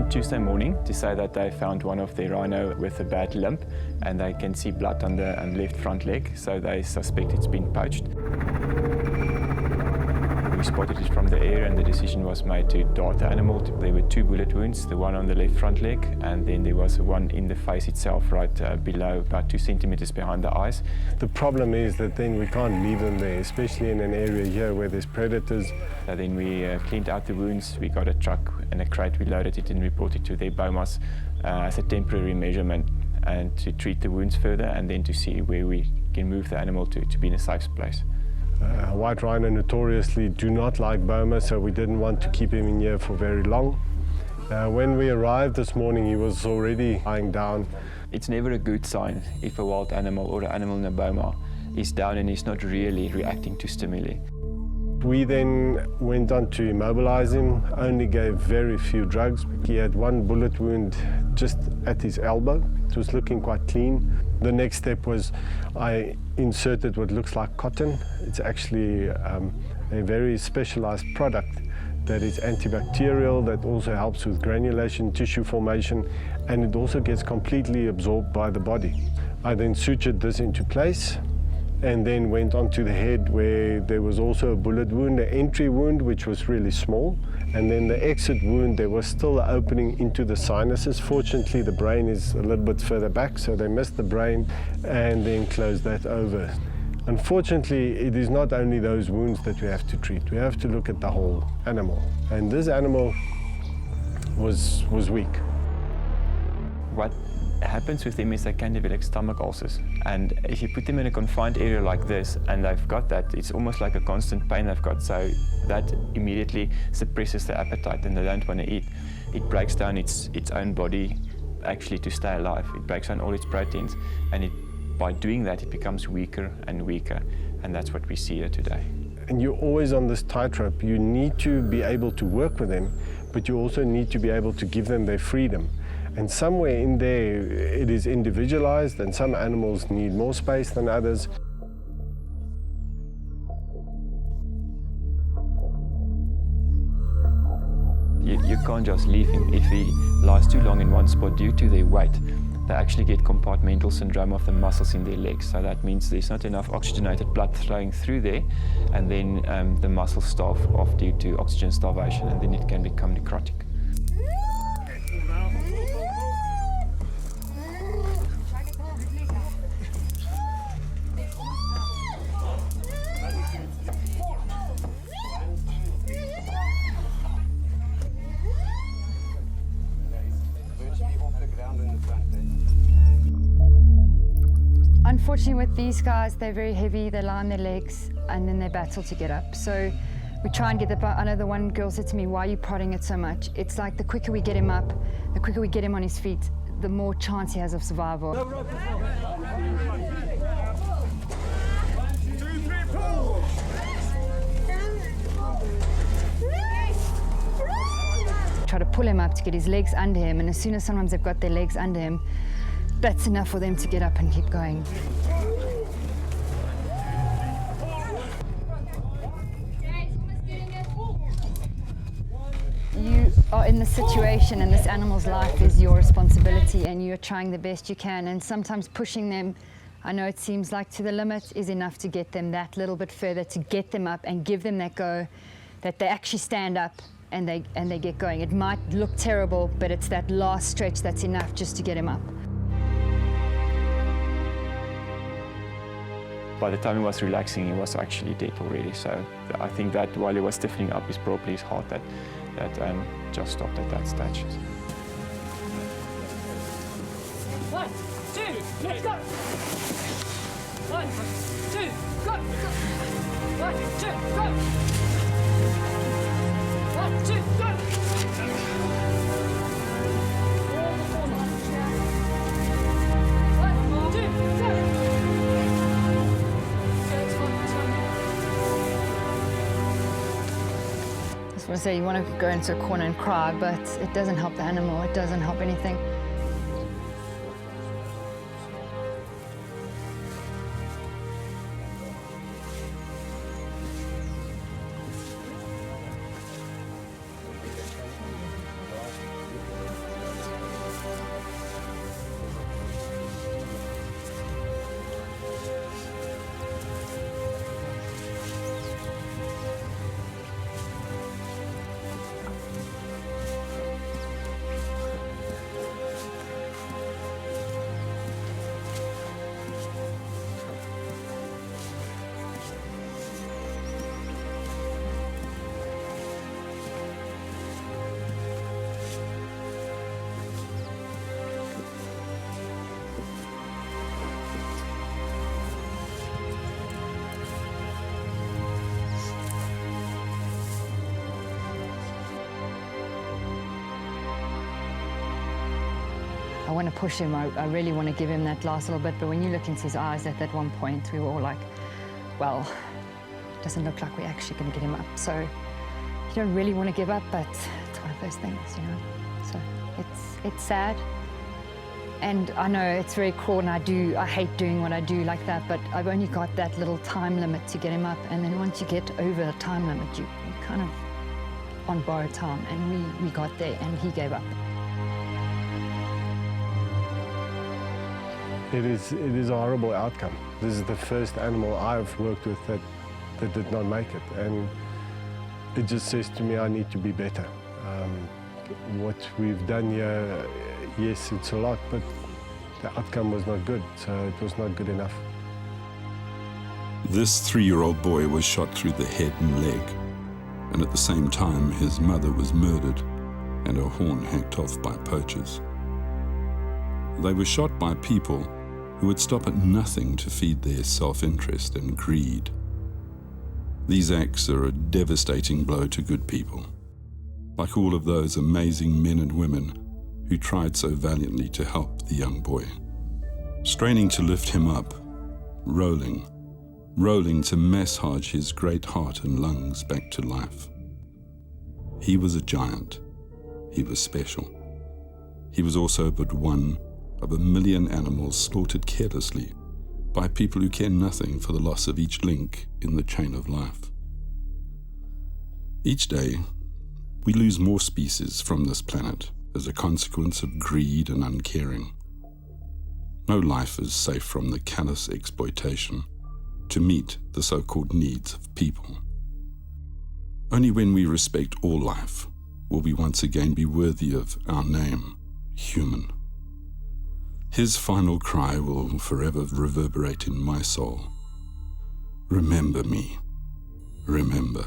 on Tuesday morning to say that they found one of their rhino with a bad limp, and they can see blood on the left front leg, so they suspect it's been poached. We spotted it from the air, and the decision was made to dart the animal. There were 2 bullet wounds, the one on the left front leg, and then there was one in the face itself, right below, about 2 centimeters behind the eyes. The problem is that then we can't leave them there, especially in an area here where there's predators. So then we cleaned out the wounds, we got a truck and a crate, we loaded it and reported to their BOMAS as a temporary measurement, and to treat the wounds further, and then to see where we can move the animal to be in a safe place. White rhino notoriously do not like boma, so we didn't want to keep him in here for very long. When we arrived this morning, he was already lying down. It's never a good sign if a wild animal or an animal in a boma is down and is not really reacting to stimuli. We then went on to immobilize him, only gave very few drugs. He had 1 bullet wound just at his elbow. It was looking quite clean. The next step was I inserted what looks like cotton. It's actually a very specialized product that is antibacterial, that also helps with granulation, tissue formation, and it also gets completely absorbed by the body. I then sutured this into place, and then went on to the head where there was also a bullet wound, an entry wound which was really small, and then the exit wound, there was still an opening into the sinuses. Fortunately, the brain is a little bit further back, so they missed the brain and then closed that over. Unfortunately, it is not only those wounds that we have to treat. We have to look at the whole animal, and this animal was weak. What happens with them is they can develop stomach ulcers, and if you put them in a confined area like this and they've got that, it's almost like a constant pain they've got, so that immediately suppresses the appetite and they don't want to eat. It breaks down its own body actually to stay alive. It breaks down all its proteins, and by doing that it becomes weaker and weaker, and that's what we see here today. And you're always on this tightrope. You need to be able to work with them, but you also need to be able to give them their freedom. And somewhere in there, it is individualized, and some animals need more space than others. You can't just leave him. If he lies too long in one spot due to their weight, they actually get compartmental syndrome of the muscles in their legs. So that means there's not enough oxygenated blood flowing through there, and then the muscles starve off due to oxygen starvation, and then it can become necrotic. Unfortunately, with these guys, they're very heavy, they lie on their legs, and then they battle to get up. So we try and get the, I know the one girl said to me, "Why are you prodding it so much?" It's like the quicker we get him up, the quicker we get him on his feet, the more chance he has of survival. Try to pull him up to get his legs under him, and as soon as sometimes they've got their legs under him, that's enough for them to get up and keep going. You are in the situation, and this animal's life is your responsibility, and you're trying the best you can, and sometimes pushing them, I know it seems like to the limit, is enough to get them that little bit further, to get them up and give them that go, that they actually stand up and they get going. It might look terrible, but it's that last stretch that's enough just to get him up. By the time he was relaxing, he was actually dead already. So I think that while he was stiffening up, it's probably his heart that just stopped at that stage. 1, 2, let's go! 1, 2, go! 1, 2, go! 1, 2, go! I was going to say, you want to go into a corner and cry, but it doesn't help the animal, it doesn't help anything. want to push him. I really want to give him that last little bit. But when you look into his eyes at that one point, we were all like, well, it doesn't look like we're actually going to get him up. So you don't really want to give up, but it's one of those things, you know. So it's sad. And I know it's very cruel, and I hate doing what I do like that, but I've only got that little time limit to get him up, and then once you get over the time limit, you're kind of on borrowed time, and we got there, and he gave up. It is a horrible outcome. This is the first animal I've worked with that did not make it, and it just says to me I need to be better. What we've done here, yes, it's a lot, but the outcome was not good, so it was not good enough. This 3-year-old boy was shot through the head and leg, and at the same time his mother was murdered and her horn hacked off by poachers. They were shot by people who would stop at nothing to feed their self-interest and greed. These acts are a devastating blow to good people, like all of those amazing men and women who tried so valiantly to help the young boy, straining to lift him up, rolling to massage his great heart and lungs back to life. He was a giant. He was special. He was also but one of 1 million animals slaughtered carelessly by people who care nothing for the loss of each link in the chain of life. Each day, we lose more species from this planet as a consequence of greed and uncaring. No life is safe from the callous exploitation to meet the so-called needs of people. Only when we respect all life will we once again be worthy of our name, human. His final cry will forever reverberate in my soul. Remember me. Remember.